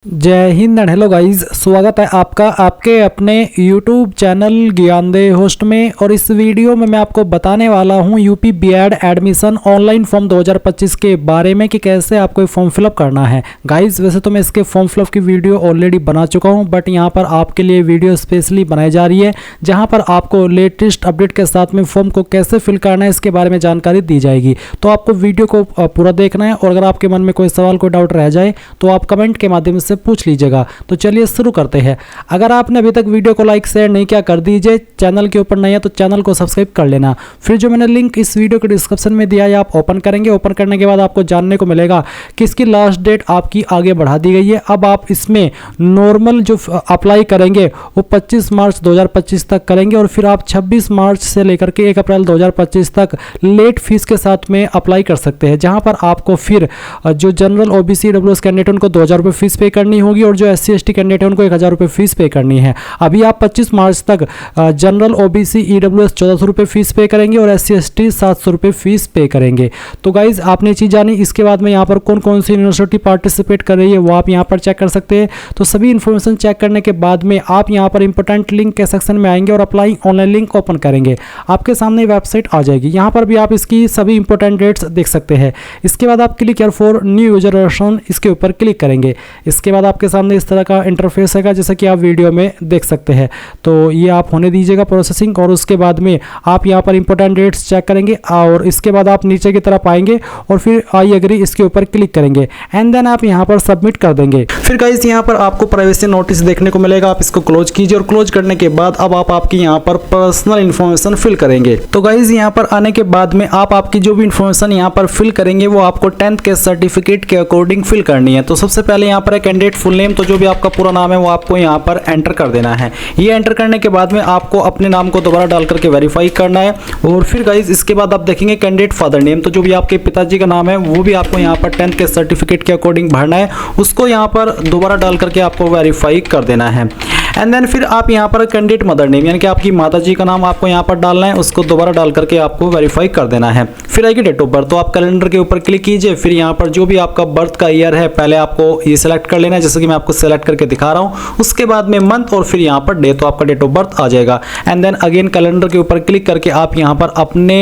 जय Hind and hello guys, स्वागत है आपका आपके अपने YouTube चैनल ज्ञानदेव होस्ट में। और इस वीडियो में मैं आपको बताने वाला हूं UP BEd admission online form 2025 के बारे में कि कैसे आपको फॉर्म फिलअप करना है। गाइस वैसे तो मैं इसके फॉर्म फिलअप की वीडियो ऑलरेडी बना चुका हूं, बट यहां पर आपके लिए वीडियो स्पेशली बनाई जा रही है जहां पर आपको लेटेस्ट अपडेट के साथ में फॉर्म को कैसे फिल करना है इसके बारे में जानकारी दी जाएगी। तो आपको वीडियो को पूरा देखना है और अगर आपके मन में कोई सवाल कोई डाउट रह जाए तो आप कमेंट के माध्यम से पूछ लीजिएगा। तो चलिए शुरू करते हैं। अगर आपने अभी तक वीडियो को लाइक शेयर नहीं किया कर दीजिए, चैनल के ऊपर नहीं है तो चैनल को सब्सक्राइब कर लेना। फिर जो मैंने लिंक इस वीडियो के डिस्क्रिप्शन में दिया है आप ओपन करेंगे। ओपन करने के बाद आपको जानने को मिलेगा कि इसकी लास्ट डेट आपकी आगे बढ़ा दी गई है। अब आप इसमें नॉर्मल जो अप्लाई करेंगे वो 25 मार्च 2025 तक करेंगे और फिर आप 26 मार्च से लेकर के 1 अप्रैल 2025 तक लेट फीस के साथ में अप्लाई कर सकते हैं, जहां पर आपको फिर जो जनरल ओबीसी ईडब्ल्यूएस कैंडिडेट उनको 2000 रुपये फीस पे करनी होगी और जो एससी एसटी कैंडिडेट है उनको 1000 रुपये फीस पे करनी है। अभी आप 25 मार्च तक जनरल ओबीसी ईडब्ल्यूएस 1400 रुपये फीस पे करेंगे और एससी एसटी 700 रुपये फीस पे करेंगे। तो गाइज आपने चीज़ जानी। इसके बाद में यहाँ पर कौन कौन सी यूनिवर्सिटी पार्टिसिपेट कर रही है वो आप यहाँ पर चेक कर सकते हैं। तो सभी इन्फॉर्मेशन चेक करने के बाद में आप यहाँ पर इंपॉर्टेंट लिंक के सेक्शन में आएंगे और अप्लाई ऑनलाइन लिंक ओपन करेंगे। आपके सामने वेबसाइट आ जाएगी। यहाँ पर भी आप इसकी सभी इंपॉर्टेंट डेट्स देख सकते हैं। इसके बाद आप click here for new user registration इसके ऊपर क्लिक करेंगे। इसके बाद आपके सामने इस तरह का इंटरफेस है जैसा कि आप वीडियो में देख सकते हैं। तो ये आप होने दीजिएगा प्रोसेसिंग और उसके बाद में आप यहाँ पर इंपॉर्टेंट डेट्स चेक करेंगे और इसके बाद आप नीचे की तरफ आएंगे और फिर आई एग्री इसके ऊपर क्लिक करेंगे एंड देन आप यहाँ पर सबमिट कर देंगे। फिर गाइस यहाँ पर आपको प्राइवेसी नोटिस देखने को मिलेगा, आप इसको क्लोज कीजिए और क्लोज करने के बाद अब आप आपकी यहाँ पर पर्सनल इन्फॉर्मेशन फिल करेंगे। तो गाइस यहाँ पर आने के बाद में आप आपकी जो भी इन्फॉर्मेशन यहाँ पर फिल करेंगे वो आपको 10th के सर्टिफिकेट के अकॉर्डिंग फिल करनी है। तो सबसे पहले यहाँ पर है कैंडिडेट फुल नेम, तो जो भी आपका पूरा नाम है वो आपको यहाँ पर एंटर कर देना है। ये एंटर करने के बाद में आपको अपने नाम को दोबारा डाल करके वेरीफाई करना है। और फिर गाइस इसके बाद आप देखेंगे कैंडिडेट फादर नेम, तो जो भी आपके पिताजी का नाम है वो भी आपको यहाँ पर 10th के सर्टिफिकेट के अकॉर्डिंग भरना है, उसको यहाँ पर दोबारा डाल करके आपको वेरीफाई कर देना है। एंड देन फिर आप यहाँ पर कैंडिडेट मदर नेम यानी कि आपकी माताजी का नाम आपको यहाँ पर डालना है, उसको दोबारा डाल करके आपको वेरीफाई कर देना है। फिर आएगी डेट ऑफ बर्थ, तो आप कैलेंडर के ऊपर क्लिक कीजिए। फिर यहाँ पर जो भी आपका बर्थ का ईयर है पहले आपको ये सिलेक्ट कर लेना है, जैसे कि मैं आपको सिलेक्ट करके दिखा रहा हूँ। उसके बाद में मंथ और फिर यहाँ पर डे, तो आपका डेट ऑफ बर्थ आ जाएगा। एंड देन अगेन कैलेंडर के ऊपर क्लिक करके आप यहाँ पर अपने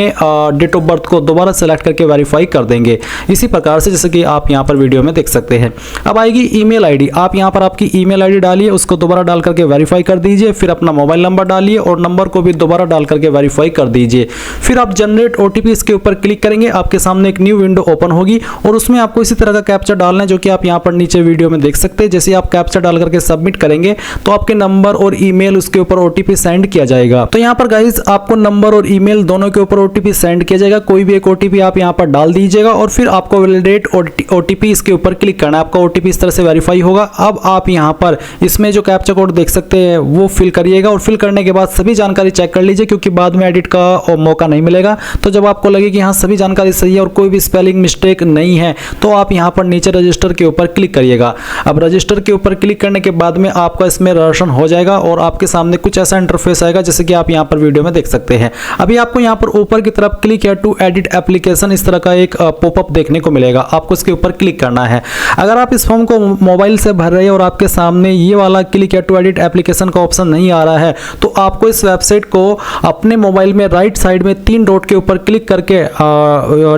डेट ऑफ बर्थ को दोबारा सेलेक्ट करके वेरीफाई कर देंगे, इसी प्रकार से जैसे कि आप यहाँ पर वीडियो में देख सकते हैं। अब आएगी ईमेल आईडी, आप यहाँ पर आपकी ईमेल आईडी डालिए, उसको दोबारा डाल करके वेरीफाई कर दीजिए। फिर अपना मोबाइल नंबर डालिए और नंबर को भी दोबारा डाल करके वेरीफाई कर दीजिए। फिर आप जनरेट ओटीपी इसके ऊपर क्लिक करेंगे, आपके सामने एक न्यू विंडो ओपन होगी और उसमें आपको इसी तरह का कैप्चा डालना है जो कि आप यहाँ पर नीचे वीडियो में देख सकते हैं। जैसे आप कैप्चा डाल करके सबमिट करेंगे तो आपके नंबर और ईमेल उसके ऊपर ओटीपी सेंड किया जाएगा। तो यहाँ पर गाइज आपको नंबर और ईमेल दोनों के ऊपर ओटीपी सेंड किया जाएगा। कोई भी एक ओटीपी आप यहाँ पर डाल दीजिएगा और फिर आपको वैलिडेट ओटीपी इसके ऊपर क्लिक करना है। आपका ओटीपी इस तरह से वेरीफाई होगा। अब आप यहाँ पर इसमें जो कैप्चा कोड देख सकते हैं वो फिल करिएगा और फिल करने के बाद सभी जानकारी चेक कर लीजिए, क्योंकि बाद में एडिट का मौका नहीं मिलेगा। तो जब आपको लगे कि हाँ सभी जानकारी सही है और कोई भी स्पेलिंग मिस्टेक नहीं है तो आप यहाँ पर नीचे रजिस्टर के ऊपर क्लिक करिएगा। अब रजिस्टर के ऊपर क्लिक करने के बाद में आपका इसमें रजिस्ट्रेशन हो जाएगा और आपके सामने कुछ ऐसा इंटरफेस आएगा जैसे कि आप यहाँ पर वीडियो में देख सकते हैं। अभी आपको यहाँ पर ऊपर की तरफ क्लिक है टू एडिट एप्लीकेशन, इस तरह का एक पॉपअप देखने को मिलेगा, आपको इसके ऊपर क्लिक करना है। अगर आप इस फॉर्म को मोबाइल से भर रहे हैं और आपके सामने ये वाला क्लिक है टू एडिट एप्लीकेशन का ऑप्शन नहीं आ रहा है तो आपको इस वेबसाइट को अपने मोबाइल में राइट साइड में 3 डॉट के ऊपर क्लिक करके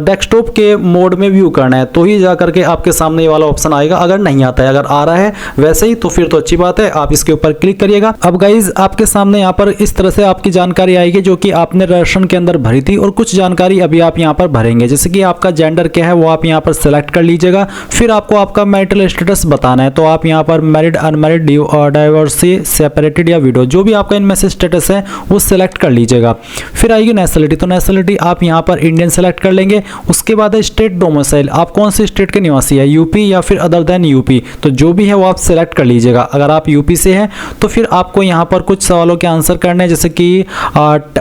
डेस्कटॉप के मोड में व्यू करना है, तो ही जा करके आपके सामने ये वाला ऑप्शन आएगा। अगर नहीं आता है, अगर आ रहा है वैसे ही तो फिर तो अच्छी बात है, आप इसके ऊपर क्लिक करिएगा। अब गाइज आपके सामने यहाँ पर इस तरह से आपकी जानकारी आएगी जो कि आपने रजिस्ट्रेशन के अंदर भरी थी और कुछ जानकारी अभी आप यहाँ पर भरेंगे, जैसे कि आपका जेंडर क्या है वो आप यहाँ पर सेलेक्ट कर लीजिएगा। फिर आपको आपका मैरिटल स्टेटस बताना है, तो आप यहाँ पर मैरिड, अनमैरिड, डाइवोर्सी, सेपरेटेड या विडो, जो भी आपका इनमें से स्टेटस है वो सिलेक्ट कर लीजिएगा। फिर आएगी नेशनलिटी, तो नेशनलिटी आप यहाँ पर इंडियन सेलेक्ट कर लेंगे। उसके बाद है स्टेट डोमिसाइल, आप कौन से स्टेट के निवासी है, यूपी या फिर अदर देन यूपी, तो जो भी है वो आप सिलेक्ट कर लीजिएगा। अगर आप यूपी से हैं तो फिर आपको यहाँ पर कुछ सवालों के आंसर करने हैं, जैसे कि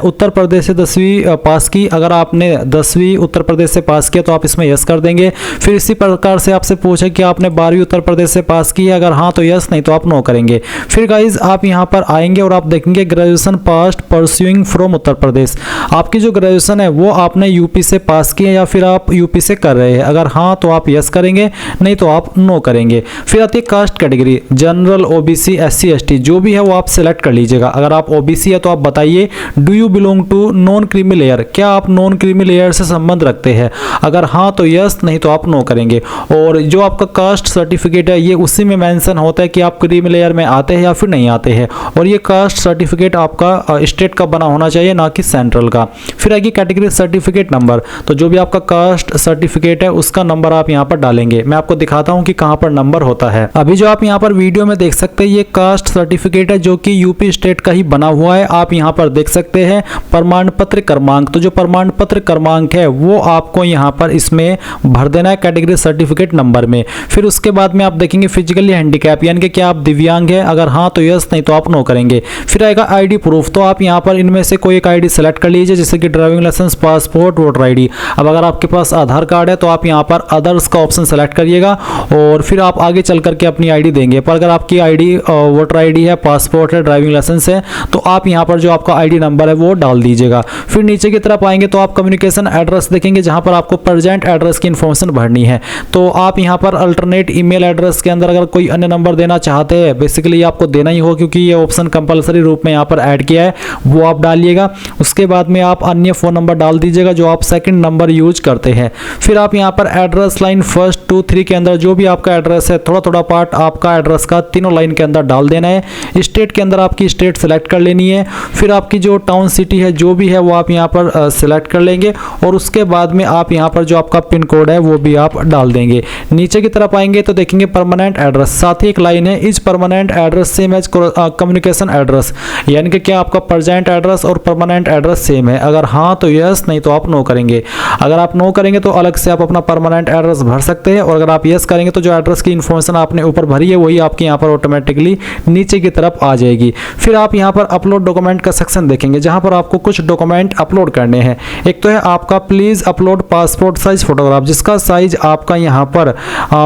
उत्तर प्रदेश से 10वीं पास की, अगर आपने 10वीं उत्तर प्रदेश से पास किया तो आप इसमें यस कर देंगे। फिर इसी प्रकार से आपसे पूछे कि आपने 12वीं उत्तर प्रदेश से पास की है, अगर हाँ तो यस, नहीं तो आप नो करेंगे। फिर गाइज आप यहाँ पर आएंगे और आप देखेंगे graduation past pursuing from Uttar Pradesh. आपकी जो ग्रेजुएशन है वो आपने यूपी से पास की है या फिर आप यूपी से कर रहे हैं। अगर हाँ तो आप यस करेंगे, नहीं तो आप नो करेंगे। फिर आती है caste category, general, OBC, SC, ST, जो भी है वो आप सिलेक्ट कर लीजिएगा। अगर आप ओबीसी है तो आप बताइए do you belong to non creamy layer, क्या आप नॉन क्रीमी लेयर से संबंध रखते हैं। अगर हाँ तो यस, नहीं तो आप नो करेंगे। और जो आपका कास्ट सर्टिफिकेट है ये उसी में मेंशन होता है कि आप क्रीमी लेयर में आते हैं या फिर नहीं आते हैं। और ये कास्ट सर्टिफिकेट आपका स्टेट का बना होना चाहिए, ना कि सेंट्रल का। फिर आएगी कैटेगरी सर्टिफिकेट नंबर, तो जो भी आपका कास्ट सर्टिफिकेट है उसका नंबर आप यहाँ पर डालेंगे। मैं आपको दिखाता हूँ कि कहाँ पर नंबर होता है। अभी जो आप यहाँ पर वीडियो में देख सकते हैं ये कास्ट सर्टिफिकेट है जो कि यूपी स्टेट का ही बना हुआ है। आप यहाँ पर देख सकते हैं प्रमाण पत्र क्रमांक, तो जो प्रमाण पत्र क्रमांक है वो आपको यहाँ पर इसमें भर देना है कैटेगरी सर्टिफिकेट नंबर में। फिर उसके बाद में आप देखेंगे फिजिकली हैंडीकैप, यानी कि क्या आप दिव्यांग है। अगर हाँ तो यस, नहीं तो आप नो करेंगे। फिर आएगा आईडी प्रूफ, तो आप यहाँ पर इनमें से कोई एक आईडी सेलेक्ट कर लीजिए, जैसे कि driving licence, passport, voter ID. अब अगर आपके पास आधार कार्ड है तो आप यहाँ पर अदर्स का ऑप्शन सेलेक्ट करिएगा और फिर आप आगे चल करके अपनी आईडी देंगे। पर अगर आपकी आईडी वोटर आईडी है, पासपोर्ट है, ड्राइविंग लाइसेंस है, तो आप यहाँ पर जो आपका आईडी नंबर है वो डाल दीजिएगा। फिर नीचे की तरफ आएंगे तो आप कम्युनिकेशन एड्रेस देखेंगे जहाँ पर आपको प्रेजेंट एड्रेस की इन्फॉर्मेशन भरनी है। तो आप यहाँ पर अल्टरनेट ईमेल एड्रेस के अंदर अगर कोई अन्य नंबर देना चाहते हैं, बेसिकली आपको देना ही हो क्योंकि ये ऑप्शन कंपलसरी रूप में यहाँ पर ऐड किया है, वो आप डालिएगा। उसके बाद में आप अन्य फ़ोन नंबर डाल दीजिएगा जो आप सेकंड नंबर यूज करते हैं। फिर आप यहाँ पर एड्रेस लाइन 1, 2, 3 के अंदर जो भी आपका एड्रेस है थोड़ा थोड़ा पार्ट आपका एड्रेस का तीनों लाइन के अंदर डाल देना है। स्टेट के अंदर आपकी स्टेट सेलेक्ट कर लेनी है। फिर आपकी जो टाउन सिटी है जो भी है वो आप यहाँ पर सेलेक्ट कर लेंगे और उसके बाद में आप यहाँ पर जो आपका पिन कोड है वो भी आप डाल देंगे। नीचे की तरफ आएंगे तो देखेंगे परमानेंट एड्रेस, साथ ही एक लाइन है इस permanent address same as communication address, यानी कि क्या आपका प्रेजेंट एड्रेस और परमानेंट एड्रेस सेम है। अगर हाँ तो यस, नहीं तो आप नो करेंगे। अगर आप नो करेंगे तो अलग से आप अपना परमानेंट एड्रेस भर सकते हैं और अगर आप यस करेंगे तो जो एड्रेस की इन्फॉर्मेशन आपने ऊपर भरी है वही आपके यहाँ पर ऑटोमेटिकली नीचे की तरफ आ जाएगी। फिर आप यहाँ पर अपलोड डॉक्यूमेंट का सेक्शन देखेंगे जहाँ पर आपको कुछ डॉक्यूमेंट अपलोड करने हैं। एक तो है आपका please upload passport size photograph, जिसका साइज आपका यहाँ पर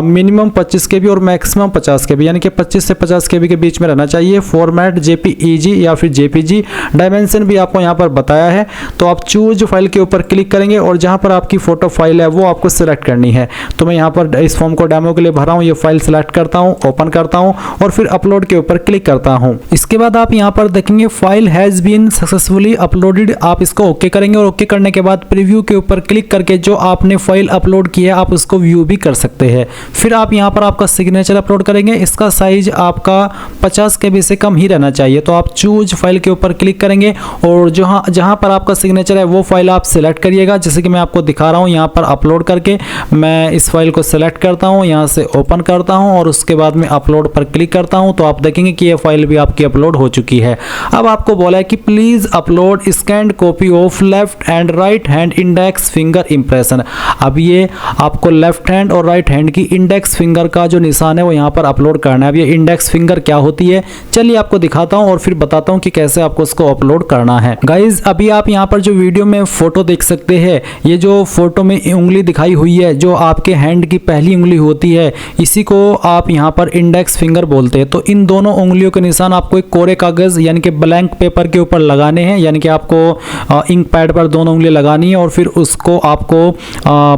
मिनिमम 25 KB और मैक्सिमम 50 KB, यानी कि 25 से 50 KB के बीच में रहना चाहिए। फॉर्मेट JPEG या फिर JPG, डायमेंशन भी आपको यहाँ पर बताया है। तो आप चूज फाइल के ऊपर क्लिक करेंगे और जहाँ पर आपकी फोटो फाइल है वो आपको सिलेक्ट करनी है। तो मैं यहाँ पर इस फॉर्म को डेमो के लिए भरा हूँ, ये फाइल सिलेक्ट करता हूँ, ओपन करता हूँ और फिर अपलोड के ऊपर क्लिक करता हूँ। इसके बाद आप यहाँ पर देखेंगे file has been successfully uploaded, आप इसको ओके करेंगे और ओके करने के बाद प्रीव्यू के ऊपर क्लिक करके जो आपने फाइल अपलोड की है आप उसको व्यू भी कर सकते हैं। फिर आप यहाँ पर आपका सिग्नेचर अपलोड करेंगे, इसका साइज आपका 50 KB से कम ही रहना चाहिए। तो आप चूज फाइल के ऊपर क्लिक करेंगे और जहाँ पर आपका सिग्नेचर है वो फाइल आप सिलेक्ट करिएगा, जैसे कि मैं आपको दिखा रहा हूँ यहाँ पर अपलोड करके। मैं इस फाइल को सिलेक्ट करता हूँ, यहाँ से ओपन करता हूँ और उसके बाद में अपलोड पर क्लिक करता हूँ तो आप देखेंगे कि ये फाइल भी आपकी अपलोड हो चुकी है। अब आपको बोला है कि please upload scanned copy of left and right hand index finger impression. अब ये आपको लेफ्ट हैंड और राइट हैंड की इंडेक्स फिंगर का जो निशान है वो यहाँ पर अपलोड करना है। अब ये इंडेक्स फिंगर क्या होती है चलिए आपको दिखाता हूँ और फिर बताता हूँ कि कैसे आपको इसको अपलोड करना है। गाइज अभी आप यहाँ पर जो वीडियो में फोटो देख सकते हैं, ये जो फोटो में उंगली दिखाई हुई है जो आपके हैंड की पहली उंगली होती है, इसी को आप यहाँ पर इंडेक्स फिंगर बोलते हैं। तो इन दोनों उंगलियों के निशान आपको एक कोरे कागज यानी कि ब्लैंक पेपर के ऊपर लगाने हैं, यानी कि आपको इंक पैड पर दोनों उंगली लगानी है और फिर उसको आपको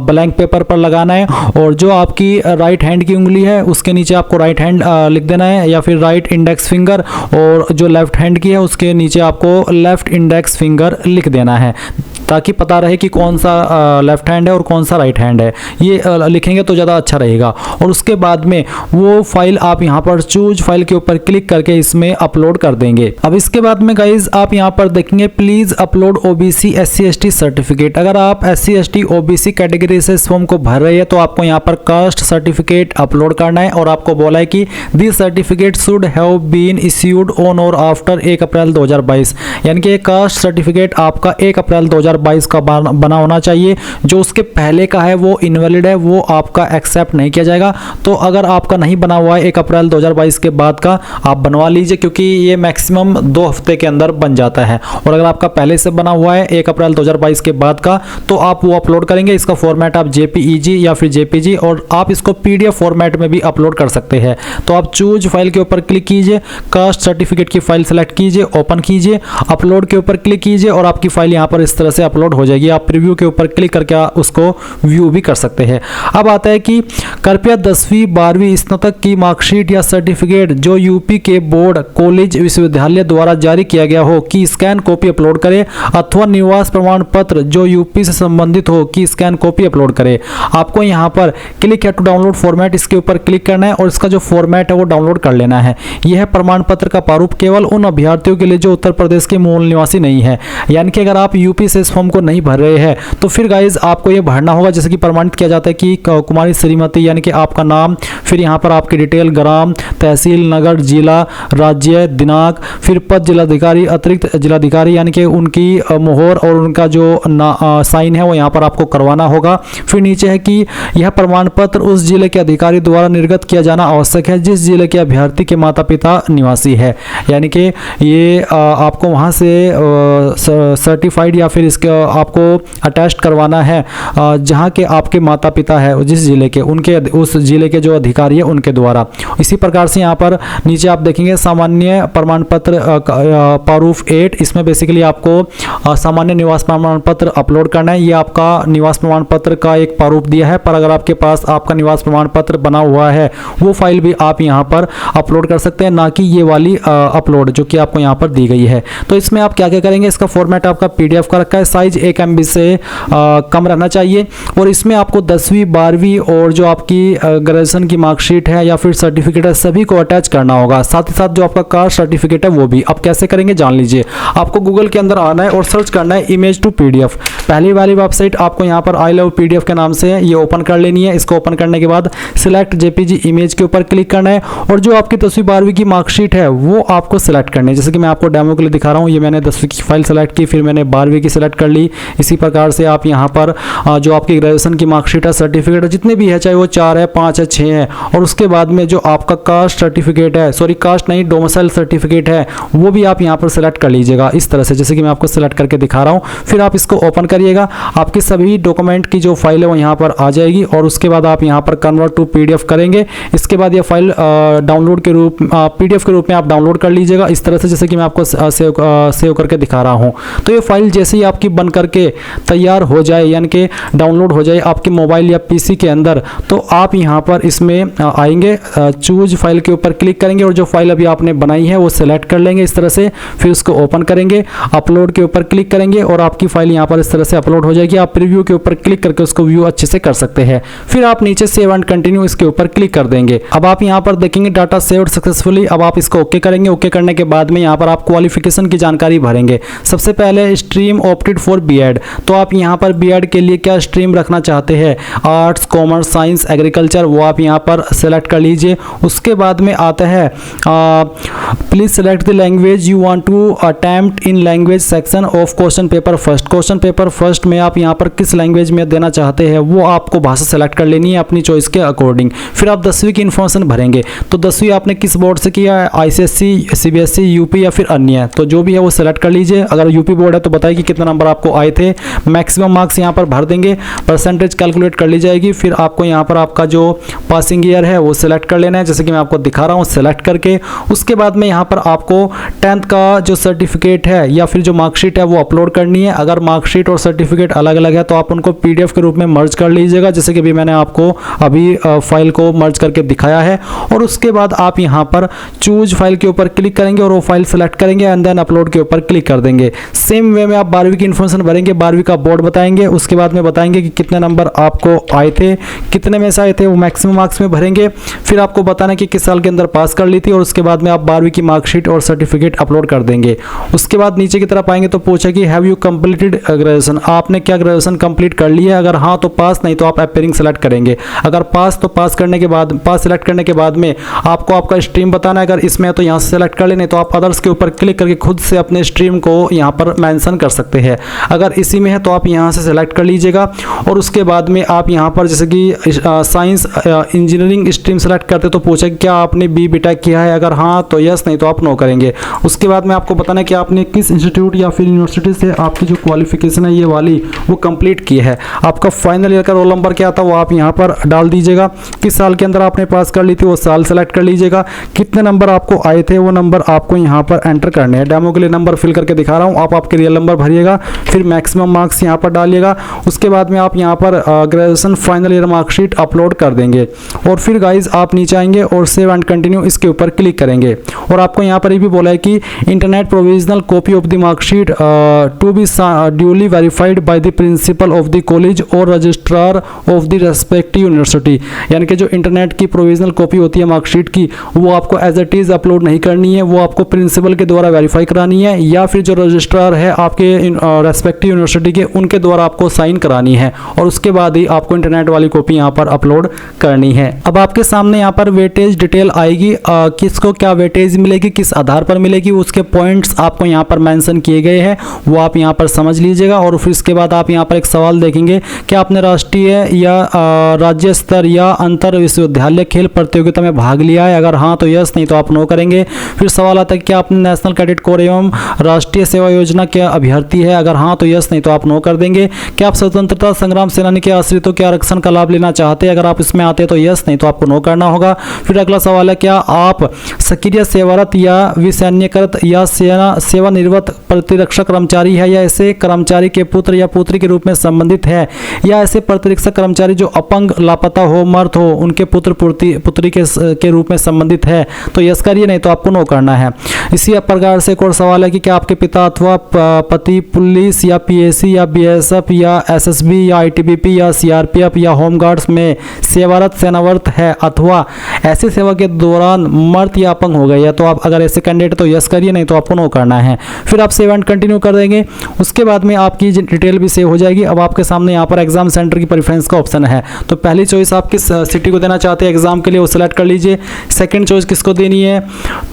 ब्लैंक पेपर पर लगाना है। और जो आपकी राइट हैंड की उंगली है उसके नीचे आपको राइट हैंड लिख देना है या फिर राइट इंडेक्स फिंगर, और जो लेफ्ट हैंड की है उसके नीचे आपको लेफ्ट इंडेक्स फिंगर लिख देना है ताकि पता रहे कि कौन सा लेफ्ट हैंड है और कौन सा राइट हैंड है। ये लिखेंगे तो ज़्यादा अच्छा रहेगा। और उसके बाद में वो फाइल आप यहाँ पर चूज फाइल के ऊपर क्लिक करके इसमें अपलोड कर देंगे। अब इसके बाद में गाइज आप यहाँ पर देखेंगे please upload OBC SC ST certificate. अगर आप SC ST OBC कैटेगरी से इस फॉर्म को भर रहे हैं तो आपको यहाँ पर कास्ट सर्टिफिकेट अपलोड करना है और आपको बोला है कि this certificate should have been issued on और आफ्टर 1 अप्रैल 2022, यानी कि कास्ट सर्टिफिकेट आपका 1 अप्रैल 2022 2022 का बना होना चाहिए। जो उसके पहले का है वो इनवैलिड है, वो आपका एक्सेप्ट नहीं किया जाएगा। तो अगर आपका नहीं बना हुआ है 1 अप्रैल 2022 के बाद का, आप बनवा लीजिए, क्योंकि ये मैक्सिमम 2 हफ्ते के अंदर बन जाता है। और अगर आपका पहले से बना हुआ है 1 अप्रैल 2022 के बाद का, तो आप वो अपलोड करेंगे। इसका फॉर्मेट आप JPEG या फिर JPG, और आप इसको PDF फॉर्मेट में भी अपलोड कर सकते हैं। तो आप चूज फाइल के ऊपर क्लिक कीजिए, कास्ट सर्टिफिकेट की फाइल सेलेक्ट कीजिए, ओपन कीजिए, अपलोड के ऊपर क्लिक कीजिए और आपकी फाइल यहाँ पर इस तरह से अपलोड हो जाएगी। आप प्रीव्यू के ऊपर क्लिक करके उसको व्यू भी कर सकते हैं। अब आता है कि कृपया 10वीं 12वीं स्नातक की मार्कशीट या सर्टिफिकेट जो यूपी के बोर्ड, कॉलेज, विश्वविद्यालय द्वारा जारी किया गया हो की स्कैन कॉपी अपलोड करें, अथवा निवास प्रमाण पत्र जो यूपी से संबंधित हो की स्कैन कॉपी अपलोड करें। आपको यहाँ पर क्लिक है टू डाउनलोड फॉर्मेट, इसके ऊपर क्लिक करना है और इसका जो फॉर्मेट है वो डाउनलोड कर लेना है। यह प्रमाण पत्र का प्रारूप केवल उन अभ्यर्थियों के लिए जो उत्तर प्रदेश के मूल निवासी नहीं है। यानी कि अगर आप यूपी से इस फॉर्म को नहीं भर रहे हैं तो फिर गाइज आपको ये भरना होगा। जैसे कि प्रमाणित किया जाता है कि कुमारी श्रीमती, यानी कि आपका नाम, फिर यहाँ पर आपकी डिटेल, ग्राम, तहसील, नगर, जिला, राज्य, दिनांक, फिर पद जिलाधिकारी, अतिरिक्त जिलाधिकारी, यानी कि उनकी मोहर और उनका जो साइन है वो यहाँ पर आपको करवाना होगा। फिर नीचे है कि यह प्रमाण पत्र उस जिले के अधिकारी द्वारा निर्गत किया जाना आवश्यक है जिस जिले के अभ्यर्थी के माता पिता निवासी है। यानी कि ये आपको वहाँ से सर्टिफाइड या फिर इसके आपको अटैच करवाना है जहाँ के आपके माता पिता है जिस जिले के, उनके उस जिले के जो अधिकारी है उनके द्वारा। इसी प्रकार से यहाँ पर नीचे आप देखेंगे सामान्य प्रमाण पत्र प्रारूप 8, इसमें बेसिकली आपको सामान्य निवास प्रमाण पत्र अपलोड करना है। ये आपका निवास प्रमाण पत्र का एक प्रारूप दिया है, पर अगर आपके पास आपका निवास प्रमाण पत्र बना हुआ है वो फाइल भी आप यहाँ पर अपलोड कर सकते हैं, ना कि ये वाली अपलोड जो कि आपको यहाँ पर दी गई है। तो इसमें आप क्या क्या करेंगे, इसका फॉर्मेट आपका PDF का रखा है, साइज 1 MB से कम रहना चाहिए। और इसमें आपको 10वीं 12वीं और जो आपकी ग्रेजुएशन की मार्कशीट है या फिर सर्टिफिकेट है सभी को अटैच करना होगा। साथ ही साथ जो आपका कास्ट सर्टिफिकेट है वो भी। अब कैसे करेंगे जान लीजिए। आपको गूगल के अंदर आना है और सर्च करना है इमेज टू PDF। पहली वाली वेबसाइट आपको यहाँ पर आई लव PDF के नाम से है, ये ओपन कर लेनी है। इसको ओपन करने के बाद सिलेक्ट JPG इमेज के ऊपर क्लिक करना है और जो आपकी 10वीं 12वीं की मार्कशीट है वो आपको सिलेक्ट करनी है। जैसे कि मैं आपको डेमो के लिए दिखा रहा हूँ, ये मैंने 10वीं की फाइल सेलेक्ट की, फिर मैंने 12वीं की सिलेक्ट कर ली। इसी प्रकार से आप यहाँ पर जो आपकी ग्रेजुएशन की मार्कशीट है, सर्टिफिकेट है, जितने भी है, चाहे वो 4 है, 5 है, 6 है, और उसके बाद में जो आपका कास्ट सर्टिफिकेट है, सॉरी कास्ट नहीं, डोमिसाइल सर्टिफिकेट है, वो भी आप यहाँ पर सिलेक्ट कर लीजिएगा इस तरह से, जैसे कि मैं आपको सिलेक्ट करके दिखा रहा हूँ। फिर आप इसको ओपन करिएगा, आपके सभी डॉक्यूमेंट की जो फाइल है वो यहाँ पर आ जाएगी और उसके बाद आप यहाँ पर कन्वर्ट टू PDF करेंगे। इसके बाद ये फाइल डाउनलोड के रूप PDF के रूप में आप डाउनलोड कर लीजिएगा इस तरह से, जैसे कि मैं आपको सेव करके दिखा रहा हूँ। तो ये फाइल जैसे ही आपकी बन करके तैयार हो जाए, यानी कि डाउनलोड हो जाए आपके मोबाइल या PC के अंदर, तो आप यहाँ पर इसमें आएंगे, चूज फाइल के ऊपर क्लिक करेंगे और जो फाइल अभी आपने बनाई है वो सिलेक्ट कर लेंगे इस तरह से। फिर उसको ओपन करेंगे, अपलोड के ऊपर क्लिक करेंगे और आपकी फाइल यहाँ पर इस तरह से अपलोड हो जाएगी। आप प्रीव्यू के ऊपर क्लिक करके उसको व्यू अच्छे से कर सकते हैं। फिर आप नीचे सेव एंड कंटिन्यू इसके ऊपर क्लिक कर देंगे। अब आप यहाँ पर देखेंगे डाटा सेव्ड सक्सेसफुली। अब आप इसको ओके करेंगे। ओके करने के बाद में यहाँ पर आप क्वालिफिकेशन की जानकारी भरेंगे। सबसे पहले स्ट्रीम ऑप्टेड फॉर B.Ed, तो आप यहाँ पर B.Ed के लिए क्या स्ट्रीम रखना चाहते हैं, आर्ट्स, कॉमर्स, साइंस, एग्रीकल्चर, वो आप यहाँ पर सेलेक्ट कर लीजिए। उसके बाद में आता है please select the language you want to attempt in language section of question paper first. Question paper first में आप यहाँ पर किस लैंग्वेज में देना चाहते हैं वो आपको भाषा सेलेक्ट कर लेनी है अपनी चॉइस के अकॉर्डिंग। फिर आप 10वीं की इन्फॉर्मेशन भरेंगे, तो 10वीं आपने किस बोर्ड से किया है, ICSE, CBSE, UP या फिर अन्य, तो जो भी है वो सेलेक्ट कर लीजिए। अगर UP बोर्ड है तो बताइए कि कितने नंबर आपको आए थे। मैक्सिमम मार्क्स यहाँ पर भर देंगे, परसेंटेज कैलकुलेट कर ली जाएगी। फिर आपको यहाँ पर आपका जो पासिंग ईयर है वो सिलेक्ट कर लेना है, जैसे कि मैं आपको दिखा रहा हूँ, सेलेक्ट करके उसके बाद में यहाँ पर आपको 10th का जो सर्टिफिकेट है या फिर जो मार्कशीट है वो अपलोड करनी है। अगर मार्कशीट और सर्टिफिकेट अलग अलग है तो आप उनको PDF के रूप में मर्ज कर लीजिएगा, जैसे कि अभी मैंने आपको अभी फाइल को मर्ज करके दिखाया है। और उसके बाद आप यहाँ पर चूज फाइल के ऊपर क्लिक करेंगे और वो फाइल सेलेक्ट करेंगे एंड देन अपलोड के ऊपर क्लिक कर देंगे। सेम वे में आप 12वीं की इन्फॉर्मेशन भरेंगे, 12वीं का बोर्ड बताएंगे, उसके बाद में बताएंगे कि कितने नंबर आपको आए थे, कितने में से आए थे, वो मैक्सिमम मार्क्स में भरेंगे। फिर आपको बताना कि किस साल के अंदर पास कर ली थी और उसके बाद में आप 12वीं की मार्कशीट और सर्टिफिकेट अपलोड कर देंगे। उसके बाद नीचे की तरफ आएंगे तो पूछा कि हैव यू कंप्लीटेड ग्रेजुएशन, आपने क्या ग्रेजुएशन कंप्लीट कर लिया है, अगर हाँ तो पास, नहीं तो आप अपेयरिंग सेलेक्ट करेंगे। अगर पास तो पास करने के बाद, पास सेलेक्ट करने के बाद में आपको आपका स्ट्रीम बताना है, अगर इसमें है तो यहाँ से सेलेक्ट कर लेने, तो आप अदर्स के ऊपर क्लिक करके खुद से अपने स्ट्रीम को यहाँ पर मेंशन कर सकते हैं। अगर इसी में है तो आप यहाँ से सेलेक्ट कर लीजिएगा। और उसके बाद में आप यहाँ पर जैसे कि साइंस इंजीनियरिंग स्ट्रीम सेलेक्ट करते तो पूछे क्या आपने बी बीटेक किया है, अगर हाँ तो यस, नहीं तो आप नो करेंगे। उसके बाद में आपको बताना है कि आपने किस इंस्टीट्यूट या फिर यूनिवर्सिटी से आपकी जो क्वालिफिकेशन है ये वाली वो कंप्लीट की है। आपका फाइनल ईयर का रोल नंबर क्या था वो आप यहाँ पर डाल दीजिएगा। किस साल के अंदर आपने पास कर ली थी वो साल सेलेक्ट कर लीजिएगा। कितने नंबर आपको आए थे वो नंबर आपको यहाँ पर एंटर करने हैं। डेमो के लिए नंबर फिल करके दिखा रहा हूँ, आप आपके रियल नंबर भरिएगा, फिर मैक्सिमम मार्क्स यहाँ पर डालिएगा। उसके बाद में आप यहाँ पर graduation final year marksheet upload कर देंगे। और फिर गाइज आप नीचे आएंगे और सेव एंड कंटिन्यू इसके ऊपर क्लिक करेंगे। और आपको यहाँ पर ये भी बोला है कि internet provisional copy of the marksheet to be duly verified by the principal of the college और registrar of the respective university. यानी कि जो इंटरनेट की प्रोविजनल कॉपी होती है मार्कशीट की वो आपको एज इट इज अपलोड नहीं करनी है, वो आपको प्रिंसिपल के द्वारा वेरीफाई करानी है या फिर जो रजिस्ट्रार है आपके रेस्पेक्टिव यूनिवर्सिटी के उनके द्वारा आपको साइन करानी है। और उसके बाद ही आपको इंटरनेट वाली कॉपी यहाँ पर अपलोड करनी है। अब आपके सामने यहाँ पर वेटेज डिटेल आएगी, किसको क्या वेटेज मिलेगी, किस आधार पर मिलेगी, उसके पॉइंट्स आपको यहाँ पर मेंशन किए गए हैं, वो आप यहाँ पर समझ लीजिएगा। और फिर इसके बाद आप यहाँ पर एक सवाल देखेंगे कि आपने राष्ट्रीय या राज्य स्तर या अंतर विश्वविद्यालय खेल प्रतियोगिता में भाग लिया है, अगर हाँ तो यस, नहीं तो आप नो करेंगे। फिर सवाल आता है कि आपने नेशनल कैडेट कोर एवं राष्ट्रीय सेवा योजना के अभ्यर्थी है, अगर हाँ तो यस, नहीं तो आप नो कर देंगे। क्या आप स्वतंत्रता संग्राम सेनानी के आश्रितों के आरक्षण का लाभ लेना चाहते हैं, अगर आप इसमें आते हैं तो यस, नहीं तो आपको नो करना होगा। फिर अगला सवाल है क्या आप सक्रिय सेवारत या विसैन्यकृत या सेवानिवृत्त प्रतिरक्षक कर्मचारी है या ऐसे कर्मचारी के पुत्र या पुत्री के रूप में संबंधित है या ऐसे प्रतिरक्षक कर्मचारी जो अपंग, लापता हो, मर्द हो, उनके पुत्र पुत्री के रूप में संबंधित है, तो यस करिए, नहीं तो आपको नो करना है। इसी प्रकार से एक और सवाल है कि क्या आपके पिता अथवा पति पुलिस या पीएसी या बीएसएफ या एसएसबी या आईटीबीपी या सीआरपीएफ या होमगार्ड्स में सेवारत सेनावर्त है अथवा ऐसी सेवा के दौरान मर्द या अपंग हो गए है, तो आप अगर ऐसे कैंडिडेट तो यस करिए, नहीं तो आपको नो करना है। फिर आप सेव एंड कंटिन्यू कर देंगे। उसके बाद में आपकी डिटेल भी सेव हो जाएगी। अब आपके सामने यहाँ पर एग्जाम सेंटर की प्रेफरेंस का ऑप्शन है, तो पहली चॉइस आप किस सिटी को देना चाहते हैं एग्जाम के लिए वो सिलेक्ट कर लीजिए। सेकंड चॉइस किसको देनी है,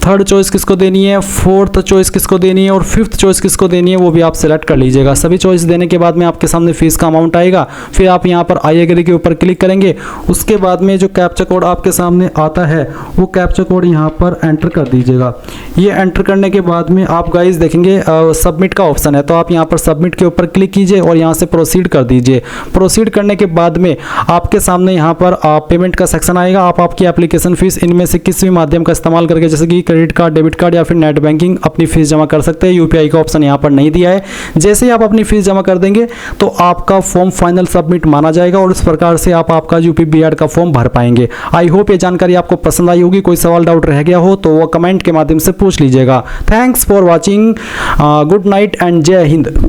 थर्ड चॉइस किसको देनी है, फोर्थ चॉइस किसको देनी है और फिफ्थ चॉइस किसको देनी है वो भी आप सिलेक्ट कर लीजिएगा। सभी चॉइस देने के बाद में आपके सामने फीस का अमाउंट आएगा। फिर आप यहाँ पर आई एग्री के ऊपर क्लिक करेंगे। उसके बाद में जो कैप्चा कोड आपके सामने आता है वो कैप्चा कोड यहाँ पर एंटर कर दीजिएगा। ये एंटर करने के बाद में आप गाइस देखेंगे सबमिट का ऑप्शन है, तो आप यहाँ पर सबमिट के ऊपर क्लिक कीजिए और यहाँ से प्रोसीड कर दीजिए। प्रोसीड करने के बाद में आपके सामने यहाँ पर पेमेंट का सेक्शन आएगा। आप आपकी एप्लीकेशन फीस इनमें से किसी भी माध्यम का इस्तेमाल करके जैसे कि क्रेडिट कार्ड, डेबिट कार्ड या फिर नेट बैंकिंग अपनी फीस जमा कर सकते हैं। यूपीआई का ऑप्शन यहाँ पर नहीं दिया है। जैसे ही आप अपनी फीस जमा कर देंगे तो आपका फॉर्म फाइनल सबमिट माना जाएगा और इस प्रकार से आप आपका यूपी बीएड का फॉर्म भर पाएंगे। आई होप ये जानकारी आपको पसंद आई होगी। कोई सवाल डाउट रह गया हो तो वो कमेंट के माध्यम से पूछ लीजिएगा। Thanks for watching, good night and जय हिंद।